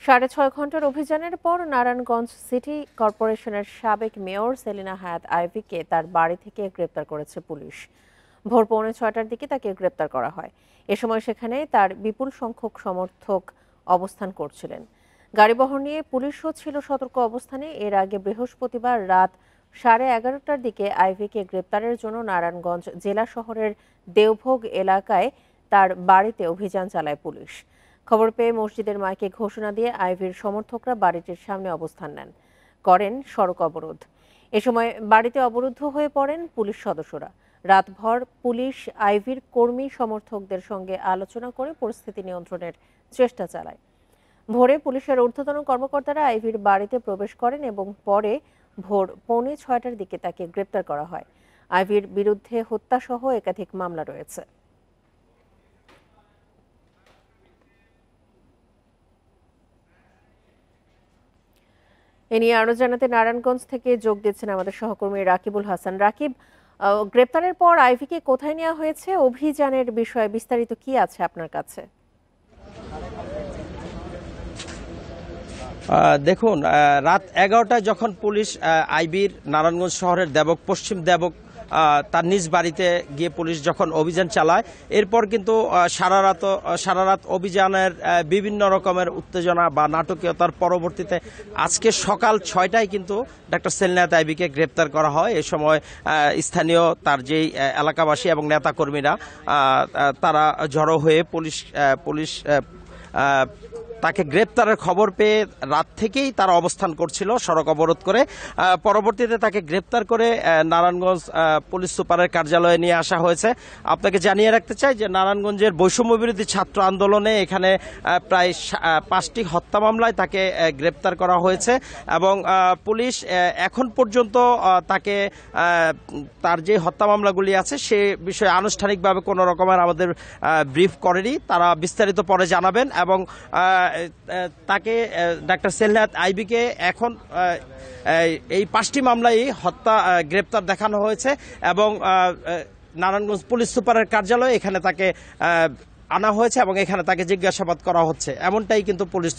৬.৫ ঘন্টার অভিযানের পর নারায়ণগঞ্জ সিটি কর্পোরেশনের সাবেক মেয়র সেলিনা হায়াৎ আইভীকে তার বাড়ি থেকে গ্রেপ্তার করেছে পুলিশ। ভোর 6:45টার দিকে তাকে গ্রেপ্তার করা হয়। এ সময় সেখানে তার বিপুল সংখ্যক সমর্থক অবস্থান করছিলেন। গাড়িবহর নিয়ে পুলিশও ছিল সতর্ক অবস্থানে। এর আগে বৃহস্পতিবার রাত 11:30টার দিকে আইভীকে গ্রেপ্তারের জন্য নারায়ণগঞ্জ জেলা শহরের দেওভোগ এলাকায় তার বাড়িতে অভিযান চালায় পুলিশ। খবর পেয়ে মসজিদের মাইকে ঘোষণা দিয়ে আইভীর সমর্থকরা বাড়িটির সামনে অবস্থান করেন সড়ক অবরোধ। এ সময় বাড়িতে অবরুদ্ধ হয়ে পড়েন পুলিশ সদস্যরা। রাতভর পুলিশ আইভীর কর্মী সমর্থকদের সঙ্গে আলোচনা করে পরিস্থিতি নিয়ন্ত্রণের চেষ্টা চালায়। ভোরে পুলিশের ঊর্ধ্বতন কর্মকর্তারা আইভীর বাড়িতে প্রবেশ করেন এবং পরে ভোর 6:45টার দিকে তাকে গ্রেপ্তার করা হয়। আইভীর বিরুদ্ধে হত্যাসহ একাধিক মামলা রয়েছে। এ নিয়ে আরো জানাতে নারায়ণগঞ্জ থেকে যোগ দিচ্ছেন আমাদের সহকর্মী রাকিবুল হাসান। রাকিব, গ্রেপ্তারের পর আইভীকে কোথায় নেওয়া হয়েছে? অভিযানের বিষয়ে বিস্তারিত কি আছে আপনার কাছে? দেখুন, রাত 11টায় যখন পুলিশ আইভীর নারায়ণগঞ্জ শহরের পশ্চিম দেবক তার নিজ বাড়িতে গিয়ে পুলিশ যখন অভিযান চালায়, এরপর কিন্তু সারা রাত অভিযানের বিভিন্ন রকমের উত্তেজনা বা নাটকীয়তার পরবর্তীতে আজকে সকাল 6টায় কিন্তু ডক্টর সেলিনা হায়াৎ আইভীকে গ্রেপ্তার করা হয়। এই সময় স্থানীয় তার যেই এলাকাবাসী এবং নেতাকর্মীরা তারা জড়ো হয়ে পুলিশ তাকে গ্রেপ্তারের খবর পেয়ে রাত থেকেই তারা অবস্থান করছিল সড়ক অবরোধ করে। পরবর্তীতে তাকে গ্রেপ্তার করে নারায়ণগঞ্জ পুলিশ সুপারের কার্যালয়ে নিয়ে আসা হয়েছে। আপনাকে জানিয়ে রাখতে চাই যে নারায়ণগঞ্জের বৈষম্য বিরোধী ছাত্র আন্দোলনে এখানে প্রায় 5টি হত্যা মামলায় তাকে গ্রেপ্তার করা হয়েছে এবং পুলিশ এখন পর্যন্ত তাকে তার যে হত্যা মামলাগুলি আছে সে বিষয়ে আনুষ্ঠানিকভাবে কোনো রকমের আমাদের ব্রিফ করেনি। তারা বিস্তারিত পরে জানাবেন এবং তাকে ডক্টর সেলিনা হায়াৎ আইভীকে এখন এই 5টি মামলায় গ্রেপ্তার দেখানো হয়েছে এবং নারায়ণগঞ্জ পুলিশ সুপারের কার্যালয়ে এখানে তাকে আনা হয়েছে এবং এখানে তাকে জিজ্ঞাসাবাদ করা হচ্ছে, এমনটাই কিন্তু পুলিশ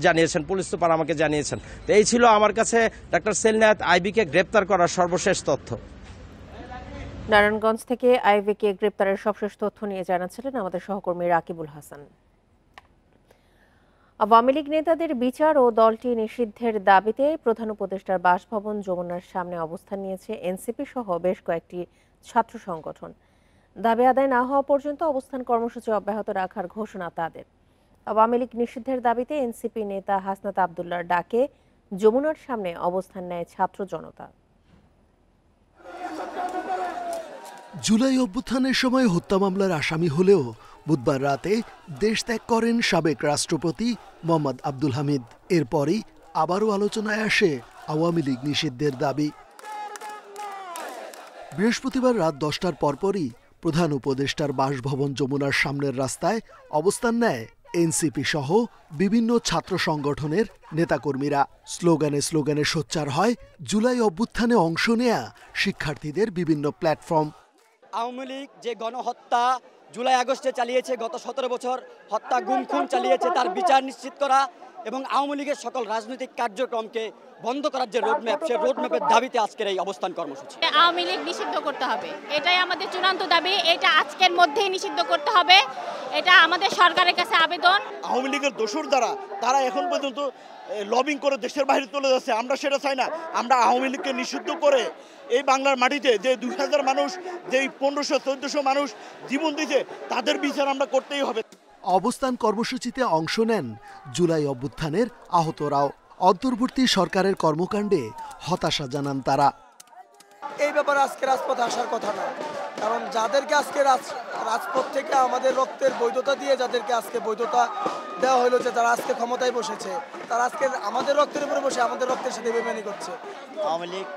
জানিয়েছেন, পুলিশ সুপার আমাকে জানিয়েছেন। তো এই ছিল আমার কাছে ডক্টর সেলিনা হায়াৎ আইভীকে গ্রেপ্তার করার সর্বশেষ তথ্য। নারায়ণগঞ্জ থেকে আইভীকে গ্রেপ্তারের সবশেষ তথ্য নিয়ে জানাচ্ছিলেন আমাদের সহকর্মী রাকিবুল হাসান। আওয়ামী লীগ নেতাদের বিচার ও দলটি নিষিদ্ধের দাবিতে প্রধান উপদেষ্টার বাসভবন যমুনার সামনে অবস্থান নিয়েছে এনসিপি সহ বেশ কয়েকটি ছাত্র সংগঠন। দাবি আদায় না হওয়া পর্যন্ত অবস্থান কর্মসূচি অব্যাহত রাখার ঘোষণা তাদের। আওয়ামী লীগ নিষিদ্ধের দাবিতে এনসিপি নেতা হাসনাত আব্দুল্লাহর ডাকে যমুনার সামনে অবস্থান নেয় ছাত্র জনতা। জুলাই অভ্যুত্থানের সময় হত্যা মামলার আসামি হলেও বুধবার রাতে দেশ ত্যাগ করেন সাবেক রাষ্ট্রপতি মোহাম্মদ আব্দুল হামিদ। এরপরই আবারও আলোচনায় আসে আওয়ামী লীগ নিষিদ্ধের দাবি। বৃহস্পতিবার রাত 10টার পরপরই প্রধান উপদেষ্টার বাসভবন যমুনার সামনের রাস্তায় অবস্থান নেয় এনসিপি সহ বিভিন্ন ছাত্র সংগঠনের নেতাকর্মীরা। স্লোগানে সোচ্চার হয় জুলাই অভ্যুত্থানে অংশ নেয়া শিক্ষার্থীদের বিভিন্ন প্ল্যাটফর্ম। আওয়ামী লীগ যে গণহত্যা জুলাই আগস্টে চালিয়েছে, গত 17 বছর হত্যা গুম খুন চালিয়েছে, তার বিচার নিশ্চিত করা এবং আওয়ামী লীগের সকল রাজনৈতিক কার্যক্রমকে বন্ধ করার যে রোডম্যাপ, সেই রোডম্যাপের দাবিতে আজকের এই অবস্থান কর্মসূচি। আওয়ামী লীগ নিষিদ্ধ করতে হবে, এটাই আমাদের চূড়ান্ত দাবি। এটা আজকের মধ্যেই নিষিদ্ধ করতে হবে, এটা আমাদের সরকারের কাছে আবেদন। আওয়ামী লীগের দোসর দ্বারা তারা এখন পর্যন্ত লবিং করে দেশের বাইরে চলে যাচ্ছে, আমরা সেটা চাই না। আমরা আওয়ামী লীগকে নিষিদ্ধ করে এই বাংলার মাটিতে যে 2000 মানুষ, যে 1500-1400 মানুষ জীবন দিয়েছে, তাদের বিচার আমরা করতেই হবে। অবস্থান কর্মসূচিতে অংশ নেন জুলাই অভ্যুত্থানের আহতরাও। অন্তর্বর্তী সরকারের কর্মকাণ্ডে হতাশা জানান তারা। এই ব্যাপারে আজকে রাজপথে আসার কথা না, কারণ যাদেরকে আজকে রাজপথ থেকে আমাদের রক্তের বৈধতা দিয়ে যাদেরকে আজকে বৈধতা দেওয়া হলো, যে তারা আজকে ক্ষমতায় বসেছে, তারা আজকে আমাদের রক্তের উপরে বসে আমাদের রক্তের সাথে বেমানি করছে। আওয়ামী লীগ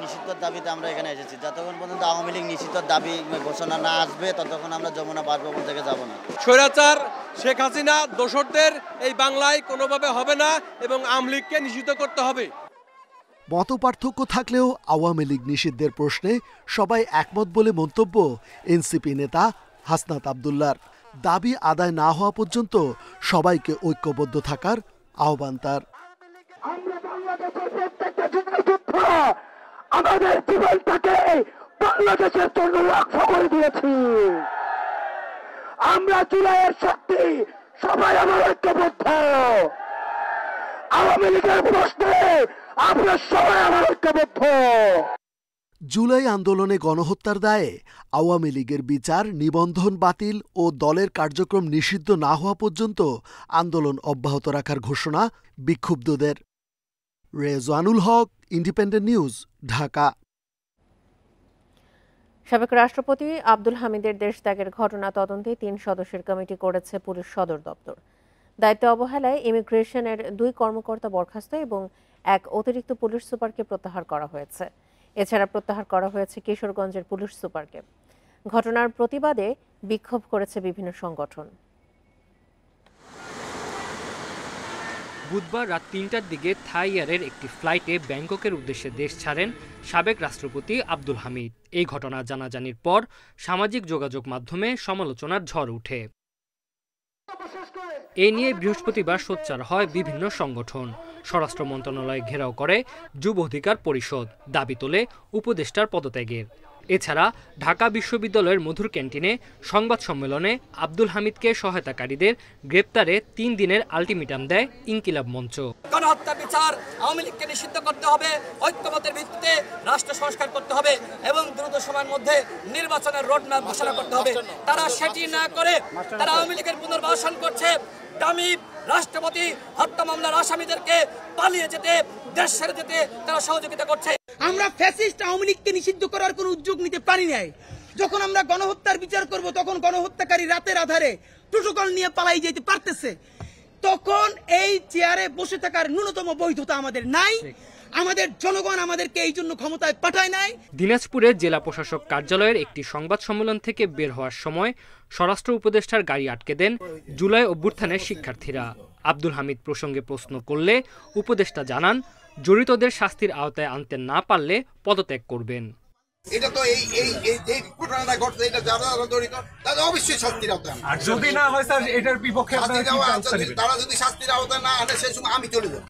নিষিদ্ধের দাবিতে আমরা এখানে এসেছি। যতক্ষণ পর্যন্ত আওয়ামী লীগ নিষিদ্ধের দাবি ঘোষণা না আসবে ততক্ষণ আমরা যমুনা বাসভবন থেকে যাব না। স্বৈরাচার শেখ হাসিনা দোসরদের এই বাংলায় কোনোভাবে হবে না এবং আওয়ামী লীগকে নিষিদ্ধ করতে হবে। মতপার্থক্য থাকলেও আওয়ামী লীগ নিষিদ্ধের প্রশ্নে সবাই একমত বলে মন্তব্য এনসিপি নেতা হাসনাত আব্দুল্লাহর। দাবি আদায় না হওয়া পর্যন্ত সবাইকে ঐক্যবদ্ধ থাকার আহ্বান তার। আমরা বাংলাদেশের প্রত্যেকটা যুদ্ধ আমাদের জীবনটাকে বাংলাদেশের জন্য লক্ষ করে দিয়েছি। আমরা জুলাইয়ের শক্তি, সবাই আমার ঐক্যবদ্ধ। আওয়ামী লীগের প্রশ্নে আমরা সবাই আমার ঐক্যবদ্ধ। জুলাই আন্দোলনে গণহত্যার দায়ে আওয়ামী লীগের বিচার, নিবন্ধন বাতিল ও দলের কার্যক্রম নিষিদ্ধ না হওয়া পর্যন্ত আন্দোলন অব্যাহত রাখার ঘোষণা বিক্ষুব্ধদের। রেজওয়ানুল হক, ইন্ডিপেন্ডেন্ট নিউজ, ঢাকা। সাবেক রাষ্ট্রপতি আব্দুল হামিদের দেশত্যাগের ঘটনা তদন্তে ৩ সদস্যের কমিটি করেছে পুলিশ সদর দপ্তর। দায়িত্ব অবহেলায় ইমিগ্রেশনের 2 কর্মকর্তা বরখাস্ত এবং 1 অতিরিক্ত পুলিশ সুপারকে প্রত্যাহার করা হয়েছে। এছাড়া প্রত্যাহার করা হয়েছে কিশোরগঞ্জের পুলিশ সুপারকে। ঘটনার প্রতিবাদে বিক্ষোভ করেছে বিভিন্ন সংগঠন। বুধবার রাত ৩টার দিকে থাই এয়ারের একটি ফ্লাইটে ব্যাংককের উদ্দেশ্যে দেশ ছাড়েন সাবেক রাষ্ট্রপতি আব্দুল হামিদ। এই ঘটনা জানাজানির পর সামাজিক যোগাযোগ মাধ্যমে সমালোচনার ঝড় ওঠে। এ নিয়ে বৃহস্পতিবার সোচ্চার হয় বিভিন্ন সংগঠন। স্বরাষ্ট্র মন্ত্রণালয় ঘেরাও করে যুব অধিকার পরিষদ, দাবি তোলে উপদেষ্টার পদত্যাগের। এছাড়া ঢাকা বিশ্ববিদ্যালয়ের মধুর ক্যান্টিনে সংবাদ সম্মেলনে আব্দুল হামিদকে সহায়তাকারীদের গ্রেপ্তারে 3 দিনের আলটিমেটাম দেয় ইনকিলাব মঞ্চ। গণহত্যা বিচার, আওয়ামী লীগকে নিষিদ্ধ করতে হবে, ঐক্যমতের ভিত্তিতে রাষ্ট্র সংস্কার করতে হবে এবং দ্রুত সময়ের মধ্যে নির্বাচনের রোডম্যাপ ঘোষণা করতে হবে। তারা সেটি না করে তারা আওয়ামী লীগের পুনর্বাসন করছে। দামি রাষ্ট্রপতি হত্যা মামলার আসামিদেরকে পালিয়ে যেতে, দেশ ছেড়ে যেতে তারা সহযোগিতা করছে। আমরা ফ্যাসিস্ট আওয়ামী লীগকে নিষিদ্ধ করার কোনো উদ্যোগ নিতে পারি নাই। যখন আমরা গণহত্যার বিচার করব তখন গণহত্যাকারী রাতের আধারে প্রোটোকল নিয়ে পালাই যেতে পারতেছে। তখন এই চেয়ারে বসে থাকার ন্যূনতম বৈধতা আমাদের নাই। আমাদের জনগণ আমাদেরকে এই জন্য ক্ষমতায় পাঠায় নাই। দিনাজপুরের জেলা প্রশাসক কার্যালয়ের একটি সংবাদ সম্মেলন থেকে বের হওয়ার সময় স্বরাষ্ট্র উপদেষ্টার গাড়ি আটকে দেন জুলাই অভ্যুত্থানের শিক্ষার্থীরা। আব্দুল হামিদ প্রসঙ্গে প্রশ্ন করলে উপদেষ্টা জানান, জড়িতদের শাস্তির আওতায় আনতে না পারলে পদত্যাগ করবেন। এটা তো এই ঘটনাটা ঘটছে, এটা যারা জড়িত তাদের অবশ্যই শাস্তির আওতায় আনবে। আর যদি না হয় স্যার এটার বিপক্ষে তারা যদি শাস্তির আওতায় না আনে সেই সময় আমি চলে যাব।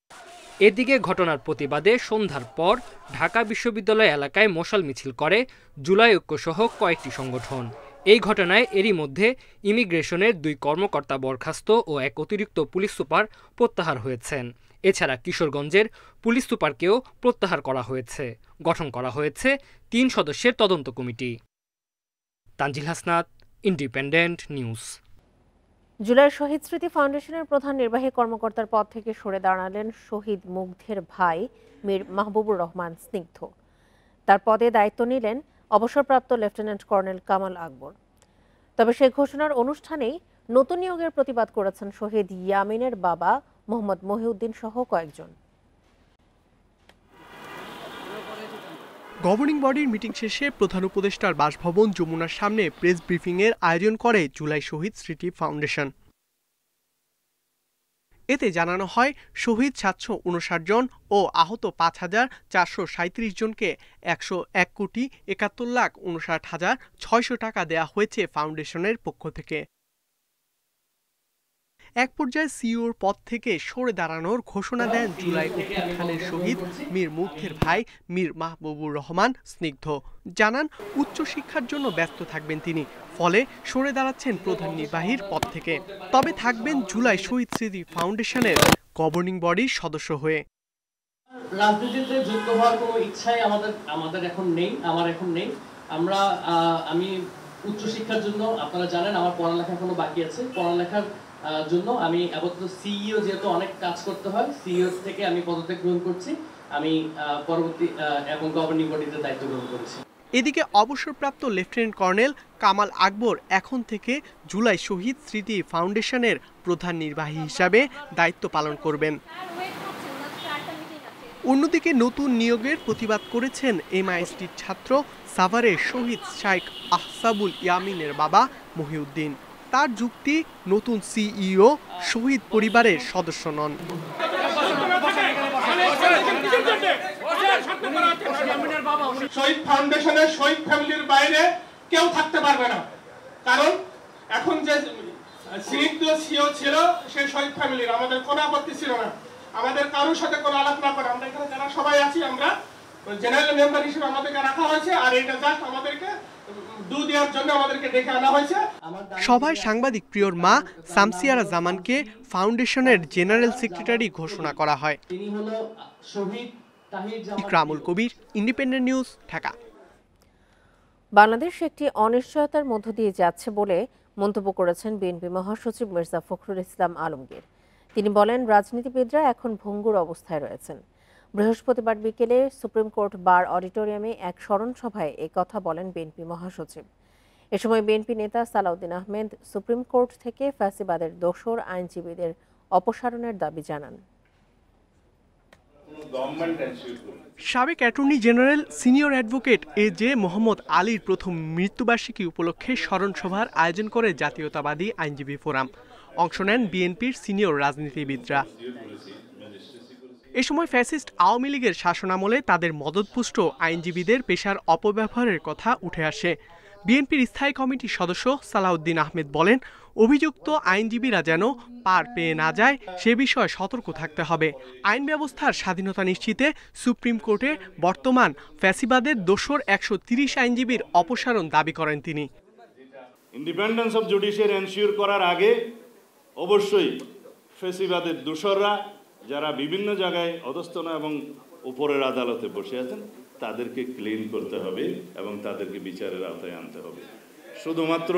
এদিকে ঘটনার প্রতিবাদে সন্ধ্যার পর ঢাকা বিশ্ববিদ্যালয় এলাকায় মশাল মিছিল করে জুলাই ঐক্যসহ কয়েকটি সংগঠন। এই ঘটনায় এরই মধ্যে ইমিগ্রেশনের 2 কর্মকর্তা বরখাস্ত ও 1 অতিরিক্ত পুলিশ সুপার প্রত্যাহার হয়েছেন। এছাড়া কিশোরগঞ্জের পুলিশ সুপারকেও প্রত্যাহার করা হয়েছে। গঠন করা হয়েছে 3 সদস্যের তদন্ত কমিটি। Tanzil Hasnat, independent news. জুলাই শহীদ স্মৃতি ফাউন্ডেশনের প্রধান নির্বাহী কর্মকর্তার পদ থেকে সরে দাঁড়ালেন শহীদ মুগ্ধের ভাই মীর মাহবুবুর রহমান স্নিগ্ধ। তার পদে দায়িত্ব নিলেন অবসরপ্রাপ্ত লেফটেন্যান্ট কর্নেল কামাল আকবর। তবে সেই ঘোষণার অনুষ্ঠানেই নতুন নিয়োগের প্রতিবাদ করেছেন শহীদ ইয়ামিনের বাবা মোহাম্মদ মহিউদ্দিন সহ কয়েকজন। গভর্নিং বডির মিটিং শেষে প্রধান উপদেষ্টার বাসভবন যমুনার সামনে প্রেস ব্রিফিংয়ের আয়োজন করে জুলাই শহীদ স্মৃতি ফাউন্ডেশন। এতে জানানো হয় শহীদ 759 জন ও আহত 5,437 জনকে 101,71,59,600 টাকা দেয়া হয়েছে ফাউন্ডেশনের পক্ষ থেকে। এক পর্যায়ে সিইওর পদ থেকে সরে দাঁড়ানোর ঘোষণা দেন জুলাই অভ্যুত্থানের শহীদ মীর মুগ্ধের ভাই মীর মাহবুবুর রহমান স্নিগ্ধ। জানান উচ্চশিক্ষার জন্য ব্যস্ত থাকবেন তিনি, ফলে সরে দাঁড়াচ্ছেন প্রধান নির্বাহীর পদ থেকে। তবে থাকবেন জুলাই শহীদ স্মৃতি ফাউন্ডেশনের গভর্নিং বডির সদস্য হয়ে। রাজনীতিতে যুক্ত হওয়ার কোনো ইচ্ছাই আমাদের এখন নেই, আমার এখন নেই। আমি উচ্চশিক্ষার জন্য, আপনারা জানেন আমার পড়ালেখা এখনো বাকি আছে, পড়ালেখার জন্য আমি আপাতত সিইও, যেহেতু অনেক কাজ করতে হয়, সিইও থেকে আমি পদত্যাগ গ্রহণ করছি। আমি পরবর্তী এবং গভর্নিং বডিতে দায়িত্ব গ্রহণ করেছি। এদিকে অবসরপ্রাপ্ত লেফটেন্যান্ট কর্নেল কামাল আকবর এখন থেকে জুলাই শহীদ স্মৃতি ফাউন্ডেশনের প্রধান নির্বাহী হিসাবে দায়িত্ব পালন করবেন। অন্যদিকে নতুন নিয়োগের প্রতিবাদ করেছেন এমআইএসটির ছাত্র সাভারের শহীদ শাইখ আহসাবুল ইয়ামিনের বাবা মহিউদ্দিন। তার যুক্তি, নতুন সিইও শহীদ পরিবারের সদস্য নন। শহীদ ফাউন্ডেশনের শহীদ ফ্যামিলির বাইরে কেউ থাকতে পারবে না, কারণ এখন যে স্নিগ্ধ সিও ছিল সে শহীদ ফ্যামিলির, আমাদের কোনো আপত্তি ছিল না, আমাদের কারোর সাথে কোনো আলাপ না করে আমরা এখানে যারা সবাই আছি আমরা জেনারেল মেম্বার হিসেবে আমাদেরকে রাখা হয়েছে, আর এটা জাস্ট আমাদেরকে দেওয়ার জন্য আমাদেরকে ডেকে আনা হয়েছে। সভায় সাংবাদিক প্রিয়র মা সামসিয়ারা জামানকে ফাউন্ডেশনের জেনারেল সেক্রেটারি ঘোষণা করা হয়। ইকরামুল কবির, ইন্ডিপেন্ডেন্ট নিউজ, ঢাকা। বাংলাদেশ একটি অনিশ্চয়তার মধ্য দিয়ে যাচ্ছে বলে মন্তব্য করেছেন বিএনপি মহাসচিব মির্জা ফখরুল ইসলাম আলমগীর। তিনি বলেন, রাজনীতিবিদরা এখন ভঙ্গুর অবস্থায় রয়েছেন। বৃহস্পতিবার বিকেলে সুপ্রিম কোর্ট বার অডিটোরিয়ামে এক স্মরণ সভায় এই কথা বলেন বিএনপি মহাসচিব। এ সময় বিএনপি নেতা সালাউদ্দিন আহমেদ সুপ্রিম কোর্ট থেকে ফ্যাসিবাদের দোসর আইনজীবীদের অপসারণের দাবি জানান। সাবেক attorney general senior advocate A J. Mohammad আলীর প্রথম মৃত্যুবার্ষিকী উপলক্ষে স্মরণ সভার আয়োজন করে জাতীয়তাবাদী আইনজীবী ফোরাম। অংশ নেন বিএনপির সিনিয়র রাজনীতিবিদরা। এ সময় ফ্যাসিস্ট আওয়ামী লীগের শাসনামলে তাদের মদতপুষ্ট আইনজীবীদের পেশার অপব্যবহারের কথা উঠে আসে। বিএনপির স্থায়ী কমিটির সদস্য সালাউদ্দিন আহমেদ বলেন, অভিযুক্ত আইনজীবীরা যেন পার পেয়ে না যায় সে বিষয়ে সতর্ক থাকতে হবে। আইন ব্যবস্থার স্বাধীনতা নিশ্চিতে সুপ্রিম কোর্টে বর্তমান ফ্যাসিবাদের দোসর 130 আইনজীবীর অপসারণ দাবি করেন তিনি। ইন্ডিপেন্ডেন্স অফ জুডিশিয়ারি এনশিওর করার আগে অবশ্যই ফ্যাসিবাদের দোসররা যারা বিভিন্ন জায়গায় অধস্তন এবং উপরের আদালতে বসে আছেন তাদেরকে ক্লিন করতে হবে এবং তাদেরকে বিচারের আওতায় আনতে হবে। শুধুমাত্র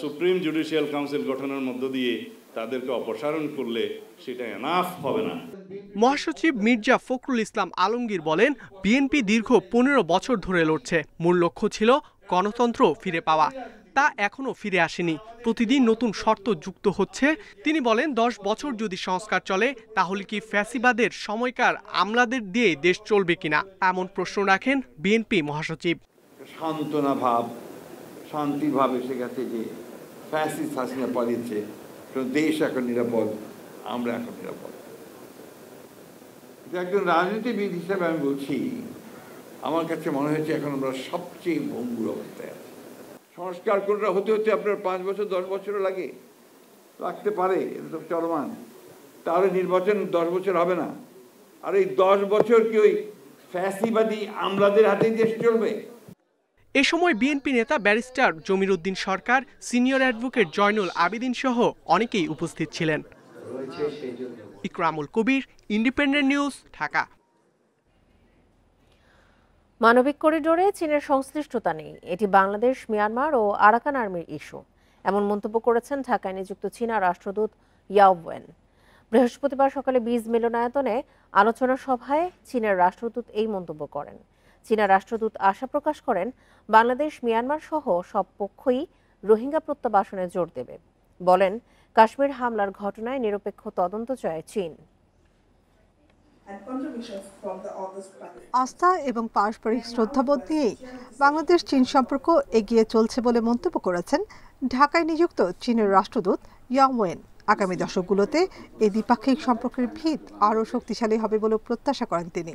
সুপ্রিম জুডিশিয়াল কাউন্সিল গঠনের মধ্য দিয়ে তাদেরকে অপসারণ করলে সেটা এনাফ হবে না। মহাসচিব মির্জা ফখরুল ইসলাম আলমগীর বলেন, বিএনপি দীর্ঘ 15 বছর ধরে লড়ছে। মূল লক্ষ্য ছিল গণতন্ত্র ফিরে পাওয়া, তা এখনো ফিরে আসেনি। প্রতিদিন নতুন শর্ত যুক্ত হচ্ছে। তিনি বলেন, 10 বছর যদি সংস্কার চলে তাহলে কি ফ্যাসিবাদের সময়কার আমলাদের দিয়ে দেশ চলবে কিনা, এমন প্রশ্ন রাখেন বিএনপি মহাসচিব। সান্ত্বনা ভাব, শান্তিভাব এসে গেছে যে ফ্যাসিস্ট হাসিনা পালিয়েছে, দেশ এখন নিরাপদ, আমরা এখন নিরাপদ। একজন রাজনীতিবিদ হিসেবে আমি বলছি, আমার কাছে মনে হয়েছে এখন আমরা সবচেয়ে ভঙ্গুর অবস্থায় আছি। সংস্কার কোনটা হতে হতে আপনার 5 বছর 10 বছরও লাগতে পারে, এটা তো চলমান। তাহলে নির্বাচন 10 বছর হবে না, আর এই 10 বছর কি ওই ফ্যাসিবাদী আমলাদের হাতেই দেশ চলবে? এ সময় বিএনপি নেতা ব্যারিস্টার জমির উদ্দিন সরকার, সিনিয়র অ্যাডভোকেট জয়নুল আবেদিন সহ অনেকেই উপস্থিত ছিলেন। ইকরামুল কবির, ইন্ডিপেন্ডেন্ট নিউজ, ঢাকা। মানবিক করিডোরে চীনের সংশ্লিষ্টতা নেই, এটি বাংলাদেশ, মিয়ানমার ও আরাকান আর্মির ইস্যু, এমন মন্তব্য করেছেন ঢাকায় নিযুক্ত চীনা রাষ্ট্রদূত ইয়াও ওয়েন। বৃহস্পতিবার সকালে বীজ মিলনায়তনে আলোচনা সভায় চীনের রাষ্ট্রদূত এই মন্তব্য করেন। চীনা রাষ্ট্রদূত আশা প্রকাশ করেন, বাংলাদেশ, মিয়ানমার সহ সব পক্ষই রোহিঙ্গা প্রত্যাবাসনে জোর দেবে। বলেন, কাশ্মীর হামলার ঘটনায় নিরপেক্ষ তদন্ত চায় চীন। আস্থা এবং পারস্পরিক শ্রদ্ধাবোধ নিয়েই বাংলাদেশ চীন সম্পর্ক এগিয়ে চলছে বলে মন্তব্য করেছেন ঢাকায় নিযুক্ত চীনের রাষ্ট্রদূত ইয়াও ওয়েন। আগামী দশকগুলোতে এই দ্বিপাক্ষিক সম্পর্কের ভিত আরও শক্তিশালী হবে বলে প্রত্যাশা করেন তিনি।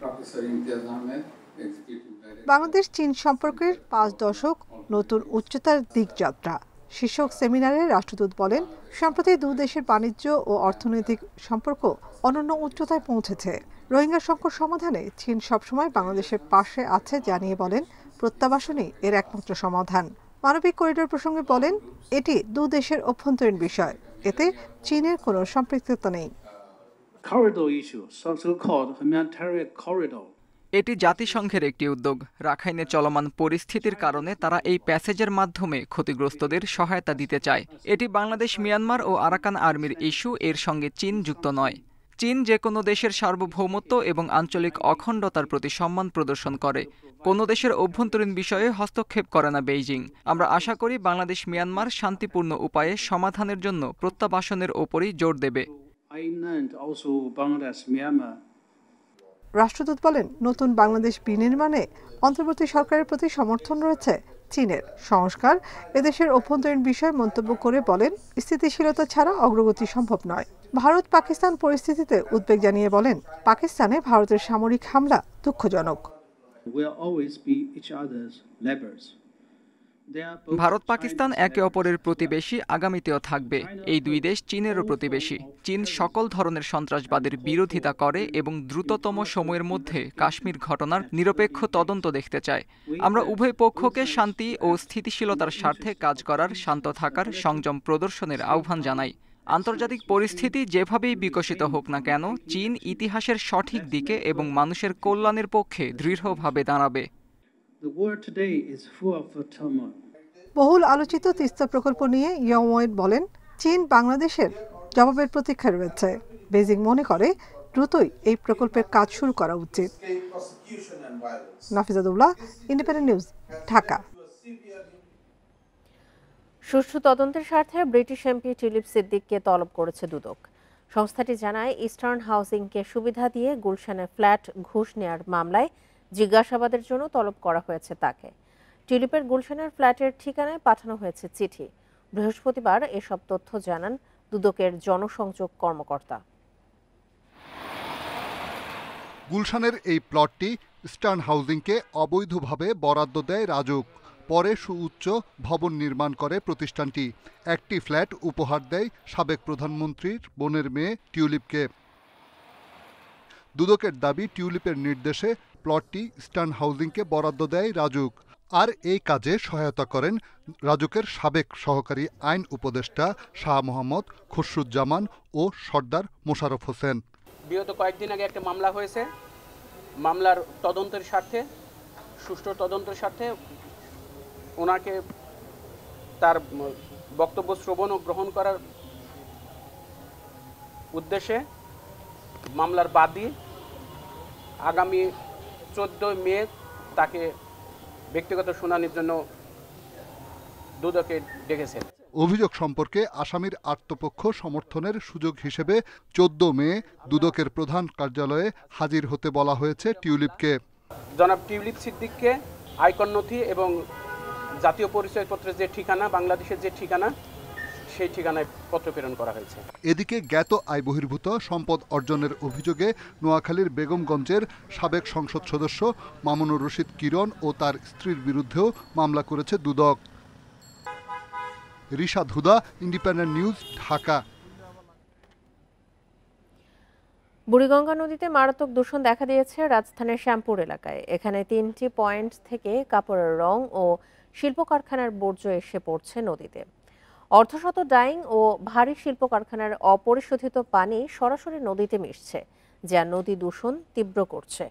বাংলাদেশ চীন সম্পর্কের 5 দশক নতুন উচ্চতার দিকযাত্রা শীর্ষক সেমিনারে রাষ্ট্রদূত বলেন, সম্প্রতি দুই দেশের বাণিজ্য ও অর্থনৈতিক সম্পর্ক অনন্য উচ্চতায় পৌঁছেছে। রোহিঙ্গা সংকট সমাধানে চীন সবসময় বাংলাদেশের পাশে আছে জানিয়ে বলেন, প্রত্যাবাসনই এর একমাত্র সমাধান। মানবিক করিডোর প্রসঙ্গে বলেন, এটি দুই দেশের অভ্যন্তরীণ বিষয়, এতে চীনের কোনো সম্পৃক্ততা নেই। এটি জাতিসংঘের একটি উদ্যোগ। রাখাইনে চলমান পরিস্থিতির কারণে তারা এই প্যাসেজের মাধ্যমে ক্ষতিগ্রস্তদের সহায়তা দিতে চায়। এটি বাংলাদেশ, মিয়ানমার ও আরাকান আর্মির ইস্যু, এর সঙ্গে চীন যুক্ত নয়। চীন যে কোনো দেশের সার্বভৌমত্ব এবং আঞ্চলিক অখণ্ডতার প্রতি সম্মান প্রদর্শন করে। কোনো দেশের অভ্যন্তরীণ বিষয়ে হস্তক্ষেপ করে না বেইজিং। আমরা আশা করি বাংলাদেশ, মিয়ানমার শান্তিপূর্ণ উপায়ে সমাধানের জন্য প্রত্যাবাসনের ওপরই জোর দেবে। রাষ্ট্রদূত বলেন, নতুন বাংলাদেশ বিনির্মাণে অন্তর্বর্তী সরকারের প্রতি সমর্থন রয়েছে চীনের। সংস্কার এদেশের অভ্যন্তরীণ বিষয় মন্তব্য করে বলেন, স্থিতিশীলতা ছাড়া অগ্রগতি সম্ভব নয়। ভারত পাকিস্তান পরিস্থিতিতে উদ্বেগ জানিয়ে বলেন, পাকিস্তানে ভারতের সামরিক হামলা দুঃখজনক। ভারত পাকিস্তান একে অপরের প্রতিবেশী, আগামীতেও থাকবে। এই দুই দেশ চীনেরও প্রতিবেশী। চীন সকল ধরনের সন্ত্রাসবাদের বিরোধিতা করে এবং দ্রুততম সময়ের মধ্যে কাশ্মীর ঘটনার নিরপেক্ষ তদন্ত দেখতে চায়। আমরা উভয় পক্ষকে শান্তি ও স্থিতিশীলতার স্বার্থে কাজ করার, শান্ত থাকার, সংযম প্রদর্শনের আহ্বান জানাই। আন্তর্জাতিক পরিস্থিতি যেভাবেই বিকশিত হোক না কেন, চীন ইতিহাসের সঠিক দিকে এবং মানুষের কল্যাণের পক্ষে দৃঢ়ভাবে দাঁড়াবে। বহুল আলোচিত তিস্তা প্রকল্প নিয়ে ইয়ং ওয়েড বলেন, চীন বাংলাদেশের জবাবের প্রতীক্ষায় রয়েছে। বেজিং মনে করে দ্রুতই এই প্রকল্পের কাজ শুরু করা উচিত। নাফিজাতুল্লাহ, ইন্ডিপেন্ডেন্ট নিউজ, ঢাকা। সুষ্ঠু তদন্তের স্বার্থে ব্রিটিশ এমপি টিউলিপ সিদ্দিককে তলব করেছে দুদক। সংস্থাটি জানায়, ইস্টার্ন হাউজিংকে সুবিধা দিয়ে গুলশানের ফ্ল্যাট ঘুষ নেয়ার মামলায় জিজ্ঞাসাবাদের জন্য তলব করা হয়েছে তাকে। টিউলিপের গুলশানের ফ্ল্যাটের ঠিকানায় পাঠানো হয়েছে চিঠি। বৃহস্পতিবার এসব তথ্য জানান দুদকের জনসংযোগ কর্মকর্তা। গুলশানের এই প্লটটি ইস্টার্ন হাউজিংকে অবৈধভাবে বরাদ্দ দেয় রাজুক। পরে সুউচ্চ ভবন নির্মাণ করে প্রতিষ্ঠানটি। একটি ফ্ল্যাট উপহার দেয় সাবেক প্রধানমন্ত্রীর বোনের মেয়ে টিউলিপকে। দুদকের দাবি, টিউলিপের নির্দেশে প্লটটি ইস্টার্ন হাউজিংকে বরাদ্দ দেয় রাজুক। আর এই কাজে সহায়তা করেন রাজুকের সাবেক সহকারী আইন উপদেষ্টা শাহ মোহাম্মদ খসরুজ্জামান ও সর্দার মোশাররফ হোসেন। বিগত কয়েকদিন আগে একটা মামলা হয়েছে। মামলার তদন্তের স্বার্থে, সুষ্ঠু তদন্তের স্বার্থে ওনাকে তার বক্তব্য শ্রবণ ও গ্রহণ করার উদ্দেশ্যে মামলার বাদী আগামী 14 মে তাকে ব্যক্তিগত শুনানির জন্য দুদকে ডেকেছেন। অভিযোগ সম্পর্কে আসামির আত্মপক্ষ সমর্থনের সুযোগ হিসেবে 14 মে দুদকের প্রধান কার্যালয়ে হাজির হতে বলা হয়েছে টিউলিপকে। জনাব টিউলিপ সিদ্দিককে আয়কর নথি এবং জাতীয় পরিচয়পত্রের যে ঠিকানা, বাংলাদেশের যে ঠিকানা, সেই ঠিকানায় পত্র প্রেরণ করা হয়েছে। এদিকে জ্ঞাত আয় বহির্ভূত সম্পদ অর্জনের অভিযোগে নোয়াখালীর বেগমগঞ্জের সাবেক সংসদ সদস্য মামুনুর রশিদ কিরণ ও তার স্ত্রীর বিরুদ্ধেও মামলা করেছে দুদক। রিশাদ হুদা, ইন্ডিপেন্ডেন্ট নিউজ, ঢাকা। বুড়িগঙ্গা নদীতে মারাত্মক দূষণ দেখা দিয়েছে রাজধানীর শ্যামপুর এলাকায়। এখানে 3টি পয়েন্ট থেকে কাপড়ের রং ও শিল্প কারখানার বর্জ্য এসে পড়ছে নদীতে। অর্ধশত ডাইং ও ভারী শিল্প কারখানার অপরিশোধিত পানি সরাসরি নদীতে মিশছে, যা নদী দূষণ তীব্র করছে।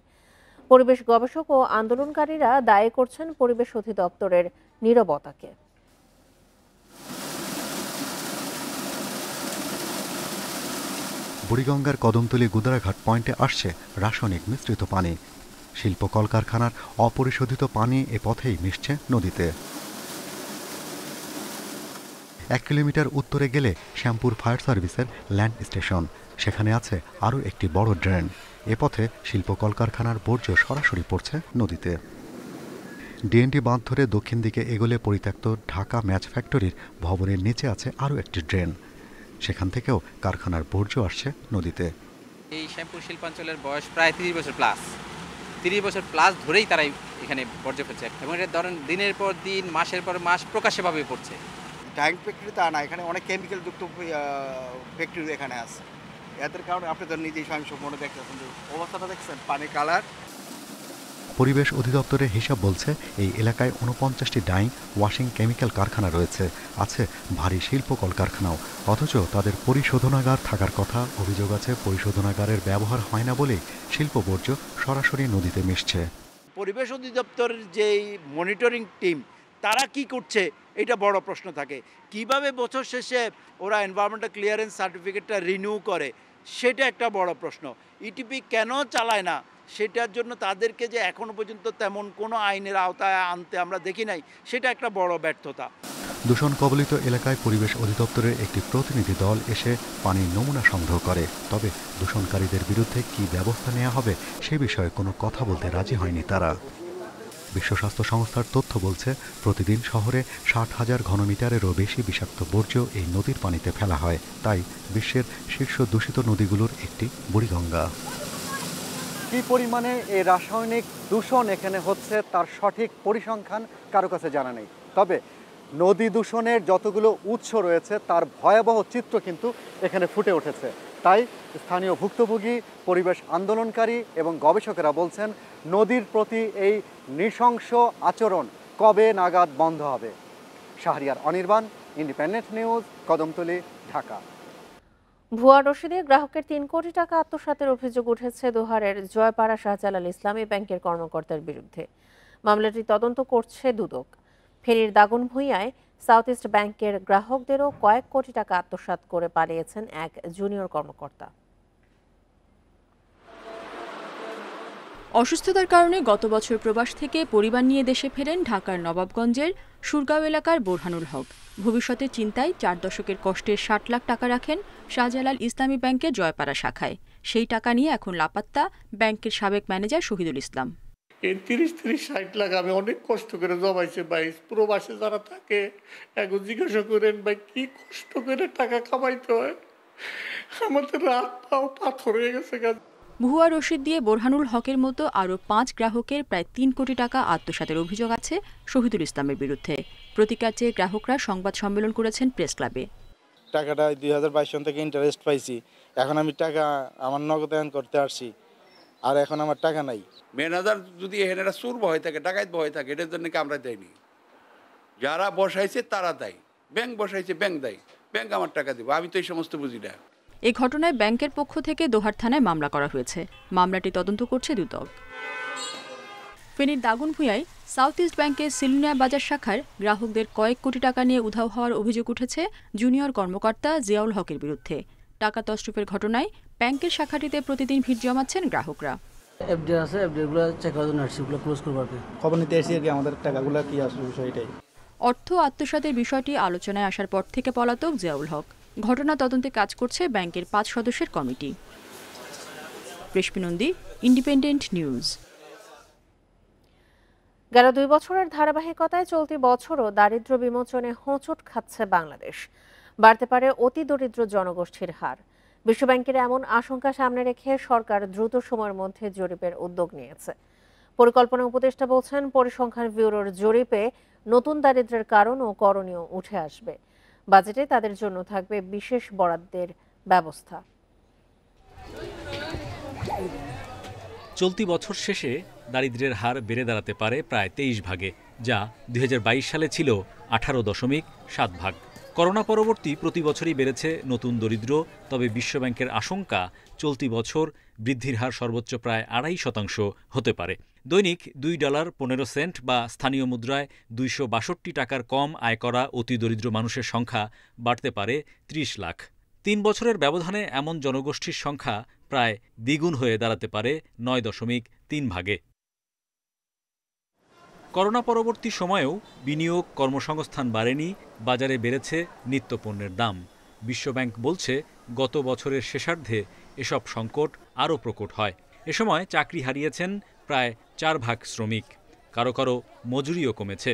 পরিবেশ গবেষক ও আন্দোলনকারীরা দায়ী করছেন পরিবেশ অধিদপ্তরের নীরবতাকে। বুড়িগঙ্গার কদমতলী গুদারাঘাট পয়েন্টে আসছে রাসায়নিক মিশ্রিত পানি। শিল্প কলকারখানার অপরিশোধিত পানি এ পথেই মিশছে নদীতে। 1 কিলোমিটার উত্তরে গেলে শ্যামপুর ফায়ার সার্ভিসের ল্যান্ড স্টেশন। সেখানে আছে আরও একটি বড় ড্রেন। এ পথে শিল্প কলকারখানার বর্জ্য সরাসরি পড়ছে নদীতে। ডিএনটি বাঁধ ধরে দক্ষিণ দিকে এগোলে পরিত্যক্ত ঢাকা ম্যাচ ফ্যাক্টরির ভবনের নিচে আছে আরও একটি ড্রেন। সেখান থেকেও কারখানার বর্জ্য আসছে নদীতে। এই শ্যামপুর শিল্পাঞ্চলের বয়স প্রায় 30 বছর প্লাস। 30 বছর প্লাস ধরেই তারা এখানে বর্জ্য ফেলছে এবং এটা ধরেন দিনের পর দিন, মাসের পর মাস প্রকাশ্যভাবে পড়ছে। ডাইং ফ্যাক্টরি তা না, এখানে অনেক কেমিক্যাল যুক্ত ফ্যাক্টরি এখানে আছে। এদের কারণে আপনি তো নিজেই মনে দেখতেছেন, অবস্থাটা দেখছেন, পানির কালার। পরিবেশ অধিদপ্তরের হিসাব বলছে এই এলাকায় 49টি ডাইং ওয়াশিং কেমিক্যাল কারখানা রয়েছে, আছে ভারী শিল্প কলকারখানাও। অথচ তাদের পরিশোধনাগার থাকার কথা। অভিযোগ আছে পরিশোধনাগারের ব্যবহার হয় না বলেই শিল্প বর্জ্য সরাসরি নদীতে মিশছে। পরিবেশ অধিদপ্তরের যেই মনিটরিং টিম, তারা কি করছে এটা বড় প্রশ্ন থাকে। কিভাবে বছর শেষে ওরা এনভায়রনমেন্টাল ক্লিয়ারেন্স সার্টিফিকেটটা রিনিউ করে, সেটা একটা বড় প্রশ্ন। ইটিপি কেন চালায় না, সেটার জন্য তাদেরকে যে এখনো পর্যন্ত তেমন কোনো আইনের আওতায় আনতে আমরা দেখি নাই, সেটা একটা বড় ব্যর্থতা। দূষণ কবলিত এলাকায় পরিবেশ অধিদপ্তরের একটি প্রতিনিধি দল এসে পানির নমুনা সংগ্রহ করে। তবে দূষণকারীদের বিরুদ্ধে কী ব্যবস্থা নেওয়া হবে সে বিষয়ে কোনো কথা বলতে রাজি হয়নি তারা। বিশ্ব স্বাস্থ্য সংস্থার তথ্য বলছে, প্রতিদিন শহরে 60,000 ঘনমিটারেরও বেশি বিষাক্ত বর্জ্য এই নদীর পানিতে ফেলা হয়। তাই বিশ্বের শীর্ষ দূষিত নদীগুলোর একটি বুড়িগঙ্গা। কী পরিমাণে এই রাসায়নিক দূষণ এখানে হচ্ছে তার সঠিক পরিসংখ্যান কারো কাছে জানা নেই। তবে নদী দূষণের যতগুলো উৎস রয়েছে তার ভয়াবহ চিত্র কিন্তু এখানে ফুটে উঠেছে। তাই স্থানীয় ভুক্তভোগী, পরিবেশ আন্দোলনকারী এবং গবেষকেরা বলছেন নদীর প্রতি এই নৃশংস আচরণ কবে নাগাদ বন্ধ হবে। Shahriar Anirban, independent news, Kadamtali, Dhaka. ভুয়া রসিদে গ্রাহকের ৩ কোটি টাকা আত্মসাতের অভিযোগ উঠেছে দোহারের জয়পাড়া শাহজালাল ইসলামী ব্যাংকের কর্মকর্তার বিরুদ্ধে। মামলাটি তদন্ত করছে দুদক। ফেনীর দাগনভূঞায় সাউথ ইস্ট ব্যাংকের গ্রাহকদেরও কয়েক কোটি টাকা আত্মসাৎ করে পালিয়েছেন এক জুনিয়র কর্মকর্তা। অসুস্থতার কারণে গত বছর প্রবাস থেকে পরিবার নিয়ে দেশে ফেরেন ঢাকার নবাবগঞ্জের সুরগাঁও এলাকার বোরহানুল হক। ভবিষ্যতে চিন্তায় ৪ দশকের কষ্টের ৬০ লাখ টাকা রাখেন শাহজালাল ইসলামী ব্যাংকের জয়পাড়া শাখায়। সেই টাকা নিয়ে এখন লাপাত্তা ব্যাংকের সাবেক ম্যানেজার শহীদুল ইসলাম। এই ৩০-৬০ লাখ আমি অনেক কষ্ট করে জমাইছি ভাই। প্রবাসে যারা থাকে এখন জিজ্ঞাসা করেন ভাই কি কষ্ট করে টাকা কামাইতে হয়, আমাদের রাত পাও পাথর হয়ে গেছে। ভুয়া রসিদ দিয়ে বোরহানুল হকের মতো আরও ৫ গ্রাহকের প্রায় ৩ কোটি টাকা আত্মসাতের অভিযোগ আছে শহীদুল ইসলামের বিরুদ্ধে। প্রতিকার চেয়ে গ্রাহকরা সংবাদ সম্মেলন করেছেন প্রেস ক্লাবে। টাকাটা 2022 সন থেকে ইন্টারেস্ট পাইছি, এখন আমি টাকা আমার নগদায়ন করতে আসছি, আর এখন আমার টাকা নাই। ম্যানেজার যদি এখানে চোর ভয় থাকে, ডাকাত ভয় থাকে, এটার জন্য আমরা দেয়নি। যারা বসাইছে তারা দেয়, ব্যাংক বসাইছে ব্যাংক দেয়, ব্যাংক আমার টাকা দেবো, আমি তো এই সমস্ত বুঝি না। এই ঘটনায় ব্যাংকের পক্ষ থেকে দোহার থানায় মামলা করা হয়েছে। মামলাটি তদন্ত করছে দুদক। ফেনীর দাগনভূঞায় সাউথ ইস্ট ব্যাংকের সিলুনিয়া বাজার শাখার গ্রাহকদের কয়েক কোটি টাকা নিয়ে উধাও হওয়ার অভিযোগ উঠেছে জুনিয়র কর্মকর্তা জিয়াউল হকের বিরুদ্ধে। টাকা তছরুপের ঘটনায় ব্যাংকের শাখাটিতে প্রতিদিন ভিড় জমাচ্ছেন গ্রাহকরা। এফডি আছে, এফডিগুলো চেক করার জন্য আসছি, ওগুলো ক্লোজ করব আর কি। খবর নিতে এসেছি আর কি, আমাদের টাকাগুলো কি আসলে বিষয়টাই। অর্থ আত্মসাতের বিষয়টি আলোচনায় আসার পর থেকে পলাতক জিয়াউল হক। ঘটনা তদন্তে কাজ করছে ব্যাংকের ৫ সদস্যের কমিটি। রেশমি নন্দী, ইন্ডিপেন্ডেন্ট নিউজ। গেল ২ বছরের ধারাবাহিকতায় চলতি বছরও দারিদ্র্য বিমোচনে হোঁচট খাচ্ছে বাংলাদেশ। বাড়তে পারে অতি দরিদ্র জনগোষ্ঠীর হার। বিশ্বব্যাংকের এমন আশঙ্কা সামনে রেখে সরকার দ্রুত সময়ের মধ্যে জরিপের উদ্যোগ নিয়েছে। পরিকল্পনা উপদেষ্টা বলছেন, পরিসংখ্যান ব্যুরোর জরিপে নতুন দারিদ্র্যের কারণ ও করণীয় উঠে আসবে। বাজেটে তাদের জন্য থাকবে বিশেষ বরাদ্দের ব্যবস্থা। চলতি বছর শেষে দারিদ্র্যের হার বেড়ে দাঁড়াতে পারে প্রায় 23 ভাগে, যা 2022 সালে ছিল 18.7 ভাগ। করোনা পরবর্তী প্রতি বছরই বেড়েছে নতুন দরিদ্র। তবে বিশ্বব্যাংকের আশঙ্কা, চলতি বছর বৃদ্ধির হার সর্বোচ্চ প্রায় 2.5% হতে পারে। দৈনিক $2.15 বা স্থানীয় মুদ্রায় 262 টাকার কম আয় করা অতি দরিদ্র মানুষের সংখ্যা বাড়তে পারে 30 লাখ। 3 বছরের ব্যবধানে এমন জনগোষ্ঠীর সংখ্যা প্রায় দ্বিগুণ হয়ে দাঁড়াতে পারে 9.3 ভাগে। করোনা পরবর্তী সময়েও বিনিয়োগ, কর্মসংস্থান বাড়েনি, বাজারে বেড়েছে নিত্যপণ্যের দাম। বিশ্বব্যাংক বলছে, গত বছরের শেষার্ধে এসব সংকট আরও প্রকট হয়। এ সময় চাকরি হারিয়েছেন প্রায় 4 ভাগ শ্রমিক। কারো কারো মজুরিও কমেছে।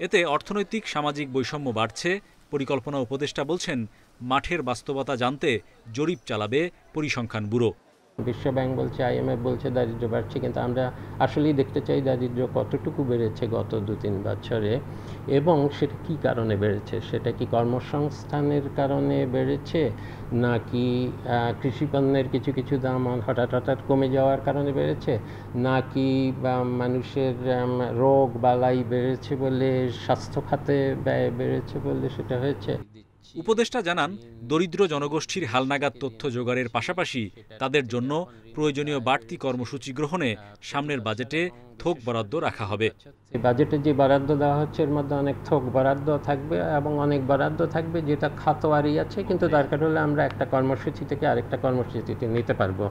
এতে অর্থনৈতিক সামাজিক বৈষম্য বাড়ছে। পরিকল্পনা উপদেষ্টা বলছেন, মাঠের বাস্তবতা জানতে জরিপ চালাবে পরিসংখ্যান ব্যুরো। বিশ্বব্যাংক বলছে, IMF বলছে দারিদ্র্য বাড়ছে, কিন্তু আমরা আসলেই দেখতে চাই দারিদ্র্য কতটুকু বেড়েছে গত 2-3 বছরে এবং সেটা কী কারণে বেড়েছে। সেটা কি কর্মসংস্থানের কারণে বেড়েছে, নাকি কৃষিপণ্যের কিছু কিছু দাম হঠাৎ কমে যাওয়ার কারণে বেড়েছে, নাকি মানুষের রোগ বালাই বেড়েছে বলে, স্বাস্থ্য খাতে ব্যয় বেড়েছে বলে সেটা হয়েছে। উপদেষ্টা জানান, দরিদ্র জনগোষ্ঠীর হালনাগাদ তথ্য জোগাড়ের পাশাপাশি তাদের জন্য প্রয়োজনীয় বাড়তি কর্মসূচি গ্রহণে সামনের বাজেটে থোক বরাদ্দ রাখা হবে। বাজেটে যে বরাদ্দ দেওয়া হচ্ছে এর মধ্যে অনেক থোক বরাদ্দ থাকবে এবং অনেক বরাদ্দ থাকবে যেটা খাতোয়ারি আছে, কিন্তু দরকার হলে আমরা একটা কর্মসূচি থেকে আরেকটা কর্মসূচিতে নিতে পারবো।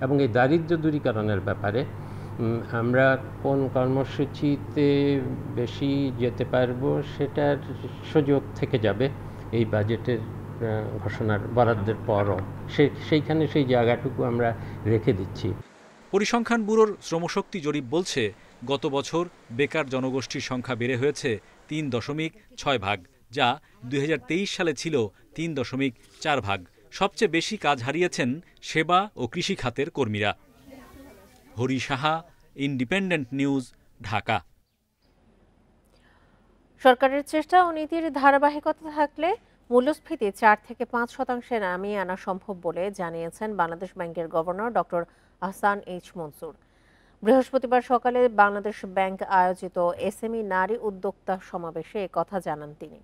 এবং এই দারিদ্র্য দূরীকরণের ব্যাপারে আমরা কোন কর্মসূচিতে বেশি যেতে পারবো সেটার সুযোগ থেকে যাবে এই বাজেটের ঘোষণার বরাদ্দের পরও। সেইখানে সেই জায়গাটুকু আমরা রেখে দিচ্ছি। পরিসংখ্যান ব্যুরোর শ্রমশক্তি জরিপ বলছে, গত বছর বেকার জনগোষ্ঠীর সংখ্যা বেড়ে হয়েছে 3.6 ভাগ, যা 2023 সালে ছিল 3.4 ভাগ। সবচেয়ে বেশি কাজ হারিয়েছেন সেবা ও কৃষি খাতের কর্মীরা। Hari Saha, independent news, Dhaka. সরকারের চেষ্টা ও নীতির ধারাবাহিকতা থাকলে মূল্যস্ফীতি 4 থেকে 5% নামিয়ে আনা সম্ভব বলে জানিয়েছেন বাংলাদেশ ব্যাংকের governor doctor Ahsan H Mansur. বৃহস্পতিবার সকালে বাংলাদেশ ব্যাংক আয়োজিত এসএমই নারী উদ্যোক্তা সমাবেশে একথা জানান তিনি।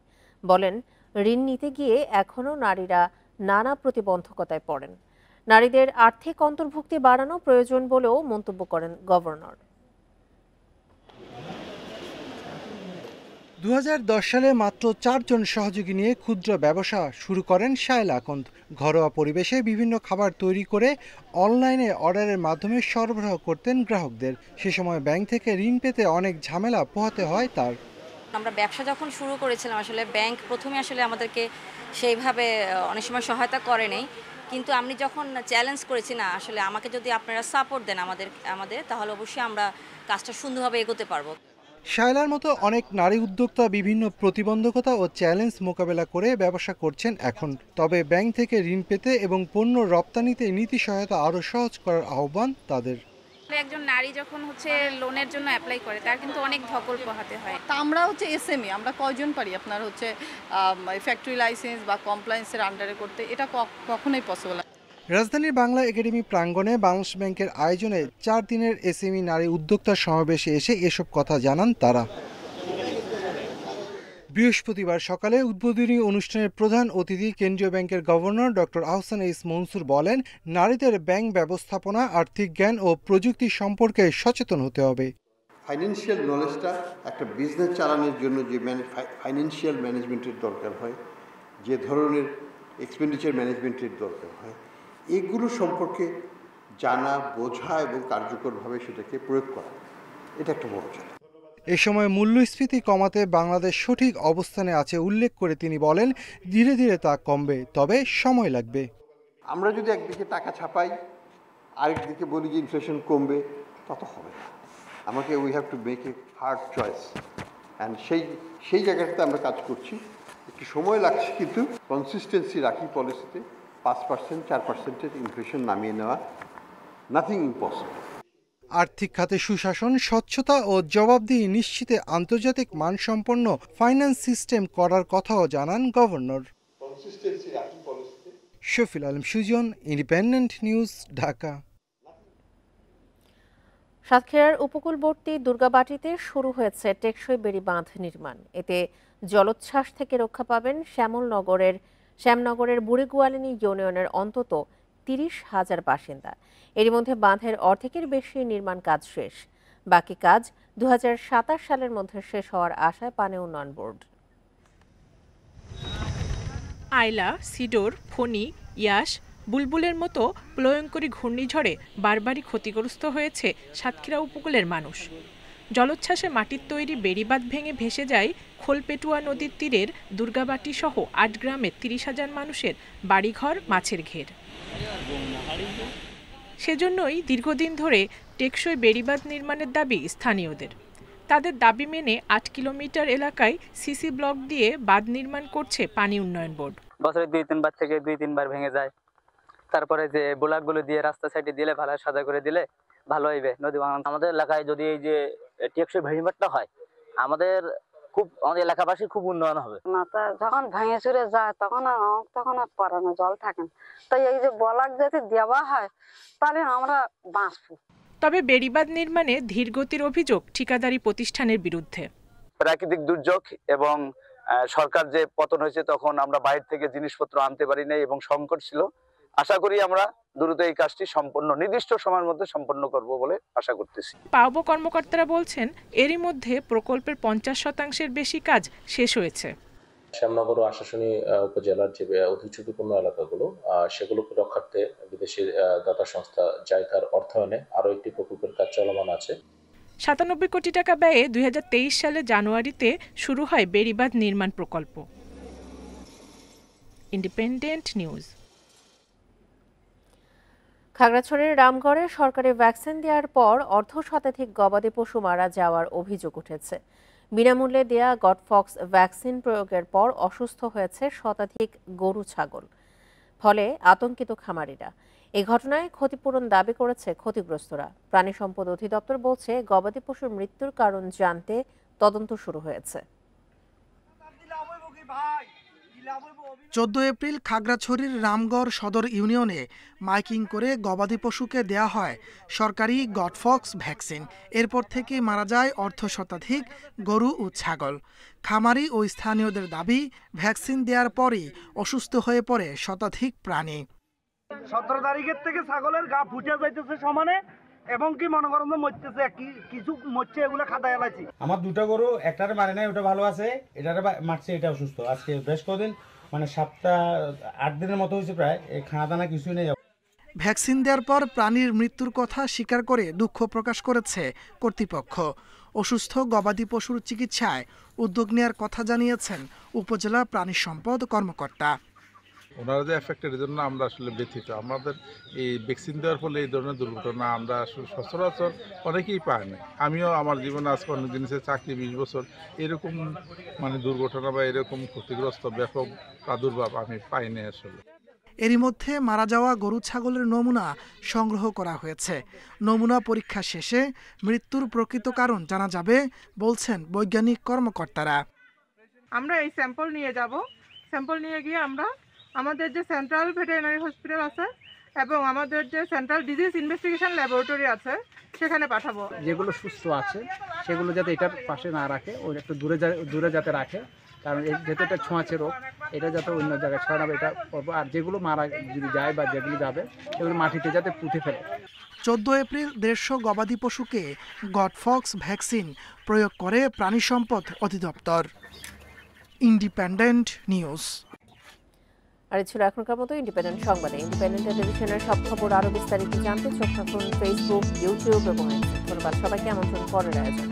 বলেন, ঋণ নিতে গিয়ে এখনও নারীরা নানা প্রতিবন্ধকতায় পড়েন। নারীদের আর্থিক অন্তর্ভুক্তি বাড়ানো প্রয়োজন বলেও মন্তব্য করেন গভর্নর। 2010 সালে মাত্র 4 জন সহযোগী নিয়ে ক্ষুদ্র ব্যবসা শুরু করেন শায়লা আকন্দ। ঘরোয়া পরিবেশে বিভিন্ন খাবার তৈরি করে অনলাইনে অর্ডারের মাধ্যমে সরবরাহ করতেন গ্রাহকদের। সে সময় ব্যাংক থেকে ঋণ পেতে অনেক ঝামেলা পোহাতে হয় তার। আমরা ব্যবসা যখন শুরু করেছিলাম আসলে ব্যাংক প্রথমে আসলে আমাদেরকে সেইভাবে অনেক সময় সহায়তা করে নেই, কিন্তু আমি যখন চ্যালেঞ্জ করেছি না আসলে আমাকে যদি আপনারা সাপোর্ট দেন আমাদের তাহলে অবশ্যই আমরা কাজটা সুন্দরভাবে এগোতে পারবো। শায়লার মতো অনেক নারী উদ্যোক্তা বিভিন্ন প্রতিবন্ধকতা ও চ্যালেঞ্জ মোকাবেলা করে ব্যবসা করছেন এখন। তবে ব্যাংক থেকে ঋণ পেতে এবং পণ্য রপ্তানিতে নীতি সহায়তা আরও সহজ করার আহ্বান তাদের। একজন নারী যখন লোনের জন্য অ্যাপ্লাই করে তার কিন্তু অনেক ধকল পোহাতে হয়। তা আমরা এসএমই আমরা কয়জন পারি আপনার ফ্যাক্টরি লাইসেন্স বা কমপ্লায়েন্সের আন্ডারে করতে, এটা কখনোই পসিবল। রাজধানীর বাংলা একাডেমি প্রাঙ্গণে বাংলাদেশ ব্যাংকের আয়োজনে 4 দিনের এসএমই নারী উদ্যোক্তা সমাবেশে এসে এসব কথা জানান তারা। বৃহস্পতিবার সকালে উদ্বোধনী অনুষ্ঠানের প্রধান অতিথি কেন্দ্রীয় ব্যাংকের governor doctor Ahsan H Mansur বলেন, নারীদের ব্যাংক ব্যবস্থাপনা, আর্থিক জ্ঞান ও প্রযুক্তি সম্পর্কে সচেতন হতে হবে। ফাইন্যান্সিয়াল নলেজটা একটা বিজনেস চালানোর জন্য যে ফাইন্যান্সিয়াল ম্যানেজমেন্টের দরকার হয়, যে ধরনের এক্সপেন্ডিচার ম্যানেজমেন্টের দরকার হয়, এগুলো সম্পর্কে জানা, বোঝা এবং কার্যকরভাবে সেটাকে প্রয়োগ করা, এটা একটা বড় চ্যালেঞ্জ। এ সময় মূল্যস্ফীতি কমাতে বাংলাদেশ সঠিক অবস্থানে আছে উল্লেখ করে তিনি বলেন, ধীরে ধীরে তা কমবে, তবে সময় লাগবে। আমরা যদি একদিকে টাকা ছাপাই, আরেকদিকে বলি যে ইনফ্লেশন কমবে, তত হবে না। আমাকে we have to make a hard choice, and সেই জায়গাটাতে আমরা কাজ করছি। একটু সময় লাগছে, কিন্তু কনসিস্টেন্সি রাখি পলিসিতে। 5%, 4% ইনফ্লেশন নামিয়ে নেওয়া, নাথিং ইম্পসিবল। আর্থিক খাতে সুশাসন, স্বচ্ছতা ও জবাবদিহি নিশ্চিতে আন্তর্জাতিক মানসম্পন্ন ফাইন্যান্স সিস্টেম করার কথাও জানান governor. Shafil Alam Sujon, independent news, Dhaka. সাতক্ষীরার উপকূলবর্তী দুর্গাবাটিতে শুরু হয়েছে টেকসই বেড়ি বাঁধ নির্মাণ। এতে জলোচ্ছ্বাস থেকে রক্ষা পাবেন শ্যামনগরের বুড়িগোয়ালিনী ইউনিয়নের অন্তত 30,000 বাসিন্দা। এরই মধ্যে বাঁধের অর্ধেকের বেশি নির্মাণ কাজ শেষ। বাকি কাজ 2027 সালের মধ্যে শেষ হওয়ার আশায় পানি উন্নয়ন বোর্ড। আয়লা, সিডোর, ফণী, ইয়াস, বুলবুলের মতো প্রলয়ঙ্করী ঘূর্ণিঝড়ে বারবারই ক্ষতিগ্রস্ত হয়েছে সাতক্ষীরা উপকূলের মানুষ। জলোচ্ছ্বাসে মাটির তৈরি বেড়িবাঁধ ভেঙে ভেসে যায় খোলপেটুয়া নদীর তীরের দুর্গাবাটি সহ 8 গ্রামের 30,000 মানুষের বাড়িঘর, মাছের ঘের। সেজন্যই দীর্ঘদিন ধরে টেকসই বেড়িবাঁধ নির্মাণের দাবি স্থানীয়দের। তাদের দাবি মেনে 8 কিলোমিটার এলাকায় সিসি ব্লক দিয়ে বাঁধ নির্মাণ করছে পানি উন্নয়ন বোর্ড। বছরে 2-3 বার থেকে 2-3 বার ভেঙে যায়। তারপরে যে ব্লকগুলো দিয়ে রাস্তা সাইডে দিলে ভালো, সাদা করে দিলে ভালো হইবে। নদী আমাদের এলাকায় যদি এই যে টেকসই বেড়িবাঁধটা হয়, আমাদের এলাকাবাসী খুব উন্নয়ন হবে। না, তা যখন ভেঙে চুরে যায় তখন আর পরানো জল থাকে না। তাই এই যে ব্লক যদি দেওয়া হয় তাহলে আমরা বাঁচবো। তবে বেড়িবাঁধ নির্মাণে ধীরগতির অভিযোগ ঠিকাদারি প্রতিষ্ঠানের বিরুদ্ধে। প্রাকৃতিক দুর্যোগ এবং সরকার যে পতন হয়েছে, তখন আমরা বাইরে থেকে জিনিসপত্র আনতে পারি নাই এবং সংকট ছিল। আশা করি আমরা দ্রুত এই কাজটি নির্দিষ্ট সময়ের মধ্যে সম্পন্ন করব বলে আশা করতেছি। পাওবো কর্মকর্তারা বলছেন, এরই মধ্যে প্রকল্পের 50% বেশি কাজ শেষ হয়েছে। শ্যামনগর ও আশাশুনি উপজেলার যে অধিঝুঁকিপূর্ণ এলাকাগুলো, সেগুলোকে রক্ষার্থে বিদেশি দাতা সংস্থা জাইকার অর্থায়নে আরও একটি প্রকল্পের কাজ চলমান আছে। 97 কোটি টাকা ব্যয়ে 2023 সালে জানুয়ারিতে শুরু হয় বেড়িবাঁধ নির্মাণ প্রকল্প। Independent news. খাগড়াছড়ির রামগড়ে সরকারি ভ্যাকসিন দেওয়ার পর অর্ধশতাধিক গবাদি পশু মারা যাওয়ার অভিযোগ উঠেছে। বিনামূল্যে দেয়া গটফক্স ভ্যাকসিন প্রয়োগের পর অসুস্থ হয়েছে শতাধিক গরু, ছাগল। ফলে আতঙ্কিত খামারিরা। এই ঘটনায় ক্ষতিপূরণ দাবি করেছে ক্ষতিগ্রস্তরা। প্রাণী সম্পদ অধিদপ্তর বলছে, গবাদি পশুর মৃত্যুর কারণ জানতে তদন্ত শুরু হয়েছে। 14 এপ্রিল খাগড়াছড়ির রামগড় সদর ইউনিয়নে মাইকিং করে গবাদি পশুকে দেয়া হয় সরকারি গডফক্স ভ্যাকসিন। এরপর থেকে মারা যায় অর্ধশতাধিক গরু ও ছাগল। খামারি ও স্থানীয়দের দাবি, ভ্যাকসিন দেওয়ার পরই অসুস্থ হয়ে পড়ে শতাধিক প্রাণী। 17 তারিখের থেকে ছাগলের গা ফুটে যাইতেছে সমানে, এবং কি মনে করেন মরতেছে, কিছু মরছে, এগুলো খাতায় এলাইছি। আমার দুটো গরু, একটারে মারে নাই, ওটা ভালো আছে, এটারে মারছে, এটা অসুস্থ। আজকে বেশ কদিন, মানে 7-8 দিনের মতো হয়েছে প্রায়, এই খানা দানা কিছুই নেই। ভ্যাকসিন দেওয়ার পর প্রাণীর মৃত্যুর কথা স্বীকার করে দুঃখ প্রকাশ করেছে কর্তৃপক্ষ। অসুস্থ গবাদি পশুর চিকিৎসায় উদ্যোগ নেওয়ার কথা জানিয়েছেন উপজেলা প্রাণী সম্পদ কর্মকর্তা। ওনারা যে এফেক্টেড, এই জন্য আমরা আসলে ব্যথিত। আমাদের এই ভ্যাকসিন দেওয়ার ফলে এই ধরনের দুর্ঘটনা আমরা সচরাচর অনেকেই পাই না। আমিও আমার জীবনে আজকে অনেক জিনিসের চাকরি 20 বছর, এরকম মানে দুর্ঘটনা বা এরকম ক্ষতিগ্রস্ত ব্যাপক প্রাদুর্ভাব আমি পাইনি আসলে। এরই মধ্যে মারা যাওয়া গরু ছাগলের নমুনা সংগ্রহ করা হয়েছে। নমুনা পরীক্ষা শেষে মৃত্যুর প্রকৃত কারণ জানা যাবে বলছেন বৈজ্ঞানিক কর্মকর্তারা। আমরা এই স্যাম্পল নিয়ে যাব, স্যাম্পল নিয়ে গিয়ে আমরা আমাদের যে সেন্ট্রাল ভেটেরিনারি হসপিটাল আছে এবং আমাদের যে সেন্ট্রাল ডিজিজ ইনভেস্টিগেশন ল্যাবরেটরি আছে সেখানে পাঠাবো। যেগুলো সুস্থ আছে সেগুলো যাতে এটার পাশে না রাখে, ওই একটু দূরে যাতে রাখে, কারণ যেহেতু এটা ছোঁয়াচে রোগ, এটা যাতে অন্য জায়গায় ছড়াবে এটা করবো। আর যেগুলো মারা যদি যায় বা যেগুলো যাবে সেগুলো মাটিতে যাতে পুঁতে ফেলে। 14 এপ্রিল 150 গবাদি পশুকে গডফক্স ভ্যাকসিন প্রয়োগ করে প্রাণী সম্পদ অধিদপ্তর। Independent news. আর ছিল এখনকার মতো ইন্ডিপেন্ডেন্ট সংবাদে। ইন্ডিপেন্ডেন্ট টেলিভিশনের সব খবর আরও বিস্তারিত জানতে চোখ রাখুন ফেসবুক, ইউটিউব এবং ধন্যবাদ সবাইকে আমন্ত্রণ পরের আয়োজন।